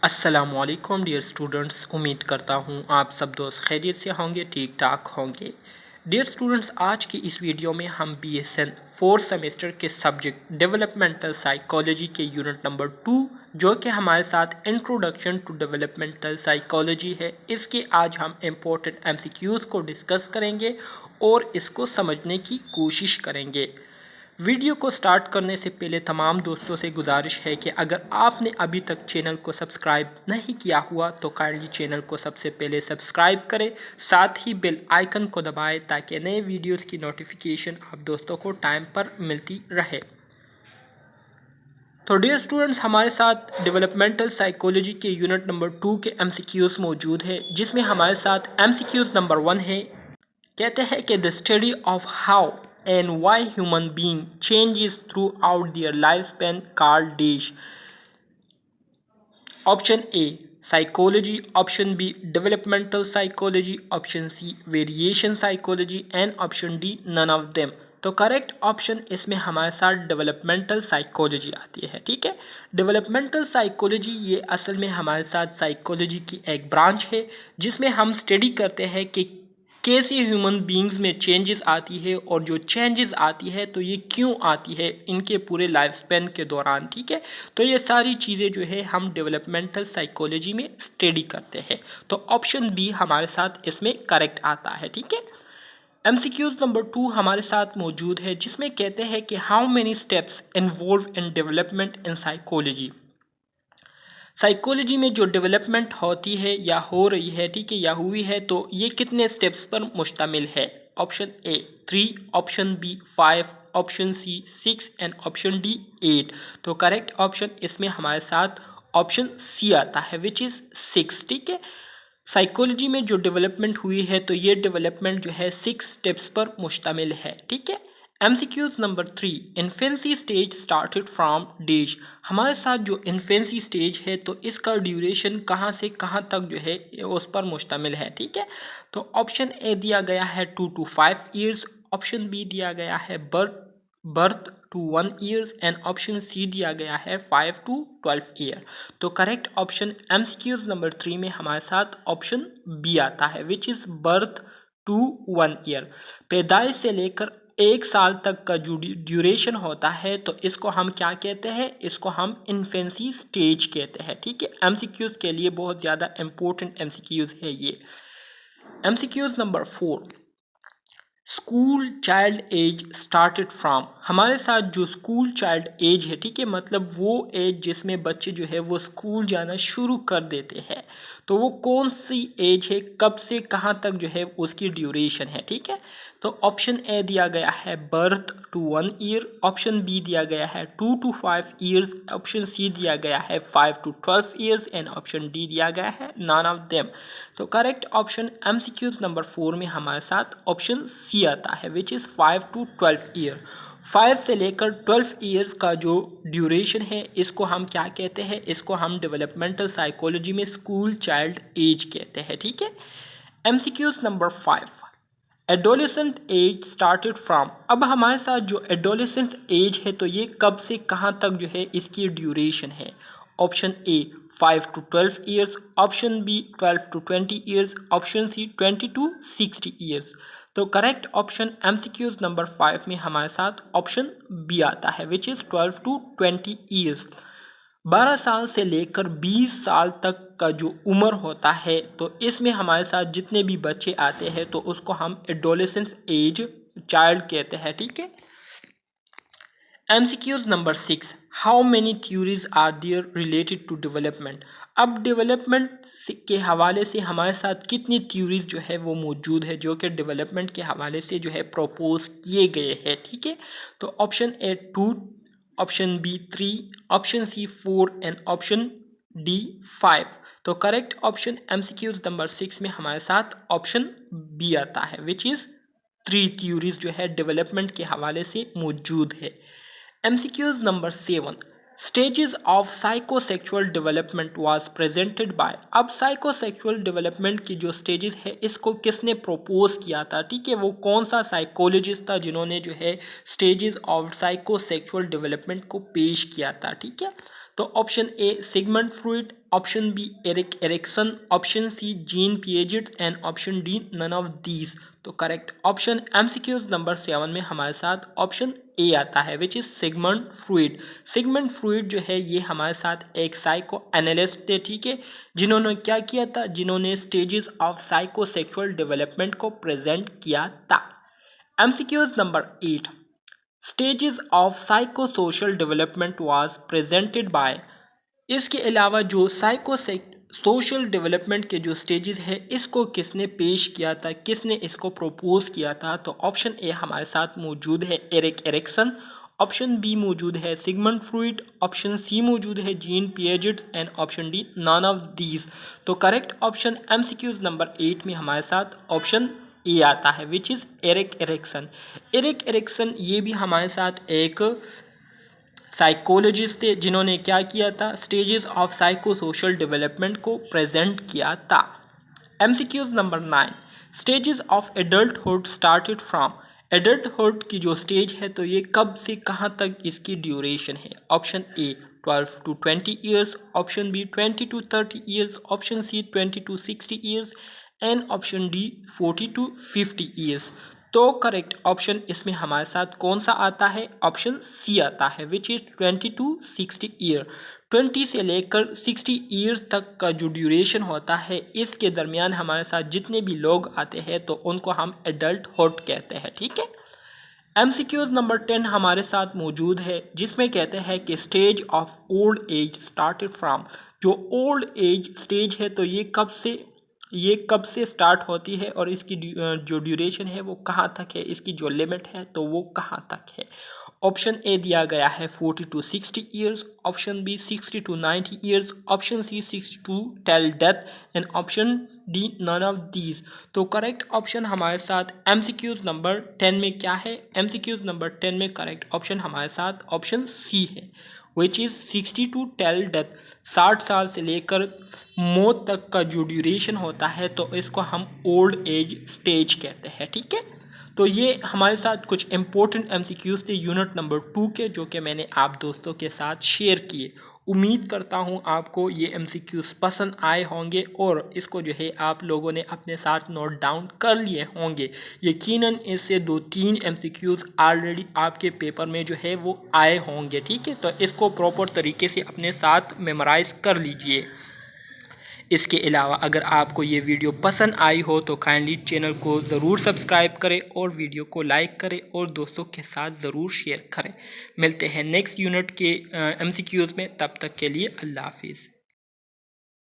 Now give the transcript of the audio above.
अस्सलामुअलैकुम dear students, उम्मीद करता हूँ आप सब दोस्त खैरियत से होंगे, ठीक ठाक होंगे। डियर स्टूडेंट्स, आज की इस वीडियो में हम BSN 4th सेमेस्टर के सब्जेक्ट डेवलपमेंटल साइकोलॉजी के यूनिट नंबर 2 जो कि हमारे साथ इंट्रोडक्शन टू डेवलपमेंटल साइकोलॉजी है, इसके आज हम इम्पोर्टेंट MCQs को डिस्कस करेंगे और इसको समझने की कोशिश करेंगे। वीडियो को स्टार्ट करने से पहले तमाम दोस्तों से गुजारिश है कि अगर आपने अभी तक चैनल को सब्सक्राइब नहीं किया हुआ तो काइंडली चैनल को सबसे पहले सब्सक्राइब करें, साथ ही बेल आइकन को दबाएं ताकि नए वीडियोस की नोटिफिकेशन आप दोस्तों को टाइम पर मिलती रहे। तो डियर स्टूडेंट्स, हमारे साथ डेवलपमेंटल साइकोलॉजी के यूनिट नंबर 2 के MCQs मौजूद है, जिसमें हमारे साथ MCQs नंबर 1 है। कहते हैं कि the study of how and why human being changes throughout their life span called dash. Option A psychology, option B developmental psychology, option C variation psychology and option D none of them. तो correct option इसमें हमारे साथ developmental psychology आती है। ठीक है, developmental psychology ये असल में हमारे साथ साइकोलॉजी की एक ब्रांच है जिसमें हम स्टडी करते हैं कि कैसे ह्यूमन बीइंग्स में चेंजेस आती है और जो चेंजेस आती है तो ये क्यों आती है इनके पूरे लाइफ स्पैन के दौरान। ठीक है, तो ये सारी चीज़ें जो है हम डेवलपमेंटल साइकोलॉजी में स्टडी करते हैं। तो ऑप्शन बी हमारे साथ इसमें करेक्ट आता है। ठीक है, MCQs नंबर 2 हमारे साथ मौजूद है जिसमें कहते हैं कि how many steps involve in development in psychology. Psychology में जो डेवलपमेंट होती है या हो रही है, ठीक है, या हुई है, तो ये कितने स्टेप्स पर मुश्तमिल है। Option A 3, option B 5, option C 6 and option D 8। तो करेक्ट ऑप्शन इसमें हमारे साथ ऑप्शन सी आता है विच इज़ 6। ठीक है, साइकोलॉजी में जो डेवलपमेंट हुई है तो ये डेवलपमेंट जो है 6 स्टेप्स पर मुश्तमिल है। ठीक है, MCQs number 3, infancy stage started from dash. हमारे साथ जो इन्फेंसी स्टेज है तो इसका ड्यूरेशन कहाँ से कहाँ तक जो है उस पर मुश्तमिल है। ठीक है, तो ऑप्शन ए दिया गया है 2 to 5 ईयर्स, ऑप्शन बी दिया गया है birth to 1 years and option C दिया गया है 5 to 12 ईयर। तो करेक्ट ऑप्शन MCQs नंबर 3 में हमारे साथ ऑप्शन बी आता है which is birth to 1 year. पैदाइश से लेकर 1 साल तक का जो ड्यूरेशन होता है तो इसको हम क्या कहते हैं, इसको हम इन्फेंसी स्टेज कहते हैं। ठीक है, MCQs के लिए बहुत ज़्यादा इंपॉर्टेंट MCQs है ये। MCQs number 4, school child age started from. हमारे साथ जो स्कूल चाइल्ड एज है, ठीक है, मतलब वो एज जिसमें बच्चे जो है वो स्कूल जाना शुरू कर देते हैं, तो वो कौन सी एज है, कब से कहाँ तक जो है उसकी ड्यूरेशन है। ठीक है, तो ऑप्शन ए दिया गया है birth to 1 year, option B दिया गया है 2 to 5 ईयर्स, ऑप्शन सी दिया गया है 5 to 12 years and option D दिया गया है नन ऑफ देम। तो करेक्ट ऑप्शन MCQs नंबर 4 में हमारे साथ ऑप्शन सी आता है विच इज़ 5 to 12 ईयर। 5 से लेकर 12 ईयर्स का जो ड्यूरेशन है इसको हम क्या कहते हैं, इसको हम डेवलपमेंटल साइकोलॉजी में स्कूल चाइल्ड एज कहते हैं। ठीक है, MCQs number 5, adolescent age started from. अब हमारे साथ जो एडोलेसेंट एज है तो ये कब से कहाँ तक जो है इसकी ड्यूरेशन है। Option A 5 to 12 years, option B 12 to 20 years, option C 20 to 60 years. तो करेक्ट ऑप्शन MCQs नंबर 5 में हमारे साथ ऑप्शन बी आता है विच इज़ 12 to 20 ईयर्स। 12 साल से लेकर 20 साल तक का जो उम्र होता है तो इसमें हमारे साथ जितने भी बच्चे आते हैं तो उसको हम एडोलेसेंस एज चाइल्ड कहते हैं। ठीक है, MCQs number 6, how many theories are there related to development. अब डेवलपमेंट के हवाले से हमारे साथ कितनी थ्योरीज जो है वो मौजूद है जो कि डेवलपमेंट के हवाले से जो है प्रपोज किए गए हैं। ठीक है, तो option A 2, option B 3, option C 4 and option D 5। तो करेक्ट ऑप्शन MCQs नंबर 6 में हमारे साथ ऑप्शन बी आता है विच इज़ 3 थ्योरीज जो है डेवलपमेंट के हवाले से मौजूद है। MCQs number 7, stages of psychosexual development was presented by. अब साइकोसेक्सुअल डेवलपमेंट की जो स्टेजेस है इसको किसने प्रपोज किया था। ठीक है, वो कौन सा साइकोलॉजिस्ट था जिन्होंने जो है स्टेजेस ऑफ साइकोसेक्सुअल डेवलपमेंट को पेश किया था। ठीक है, तो option A Sigmund Freud, option B Erik Erikson, option C Jean Piaget and option D none of these. तो करेक्ट ऑप्शन एमसीक्यूज नंबर 7 में हमारे साथ ऑप्शन ए आता है which is Sigmund Freud. Sigmund Freud जो है ये हमारे साथ एक साइको एनालिस्ट थे, ठीक है, जिन्होंने क्या किया था, जिन्होंने स्टेजेस ऑफ साइकोसेक्सुअल डेवलपमेंट को प्रेजेंट किया था। MCQs number 8 stages of psychosocial development was presented by. इसके अलावा जो सोशल डेवलपमेंट के जो स्टेजेस है इसको किसने पेश किया था, किसने इसको प्रपोज किया था। तो ऑप्शन ए हमारे साथ मौजूद है एरिक एरिक्सन, ऑप्शन बी मौजूद है सिगमंड फ्रॉइड, ऑप्शन सी मौजूद है Jean Piaget and option D none of these. तो करेक्ट ऑप्शन एमसीक्यूज नंबर 8 में हमारे साथ ऑप्शन ए आता है which is Erik Erikson. Erik Erikson ये भी हमारे साथ एक साइकोलॉजिस्ट थे जिन्होंने क्या किया था, stages of psycho social development को प्रेजेंट किया था। MCQs number 9 stages of adulthood started from. Adulthood की जो स्टेज है तो ये कब से कहाँ तक इसकी ड्यूरेशन है। Option A 12 to 20 years, option B 20 to 30 years, option C 20 to 60 years and option D 40 to 50 years. तो करेक्ट ऑप्शन इसमें हमारे साथ कौन सा आता है, ऑप्शन सी आता है विच इज 20 to 60 ईयर। 20 से लेकर 60 ईयर्स तक का जो ड्यूरेशन होता है इसके दरमियान हमारे साथ जितने भी लोग आते हैं तो उनको हम एडल्टहुड कहते हैं, ठीक है। एमसीक्यूज नंबर 10 हमारे साथ मौजूद है जिसमें कहते हैं कि stage of old age started from. जो ओल्ड एज स्टेज है तो ये कब से स्टार्ट होती है और इसकी जो ड्यूरेशन है वो कहाँ तक है, इसकी जो लिमिट है तो वो कहाँ तक है। ऑप्शन ए दिया गया है 40 to 60 years, option B 60 to 90 years, option C 60 to till death and option D none of these. तो करेक्ट ऑप्शन हमारे साथ एमसीक्यूज नंबर 10 में क्या है, एमसीक्यूज नंबर 10 में करेक्ट ऑप्शन हमारे साथ ऑप्शन सी है which is 60 to till death. 60 साल से लेकर मौत तक का जो ड्यूरेशन होता है तो इसको हम ओल्ड एज स्टेज कहते हैं, ठीक है। तो ये हमारे साथ कुछ इंपॉर्टेंट एमसीक्यूज थे यूनिट नंबर 2 के जो कि मैंने आप दोस्तों के साथ शेयर किए। उम्मीद करता हूँ आपको ये एमसीक्यूज पसंद आए होंगे और इसको जो है आप लोगों ने अपने साथ नोट डाउन कर लिए होंगे। यकीनन इससे 2-3 एमसीक्यूज ऑलरेडी आपके पेपर में जो है वो आए होंगे, ठीक है। तो इसको प्रॉपर तरीके से अपने साथ मेमोराइज कर लीजिए। इसके अलावा अगर आपको ये वीडियो पसंद आई हो तो काइंडली चैनल को ज़रूर सब्सक्राइब करें और वीडियो को लाइक करें और दोस्तों के साथ ज़रूर शेयर करें। मिलते हैं नेक्स्ट यूनिट के एमसीक्यूज़ में, तब तक के लिए अल्लाह हाफिज़।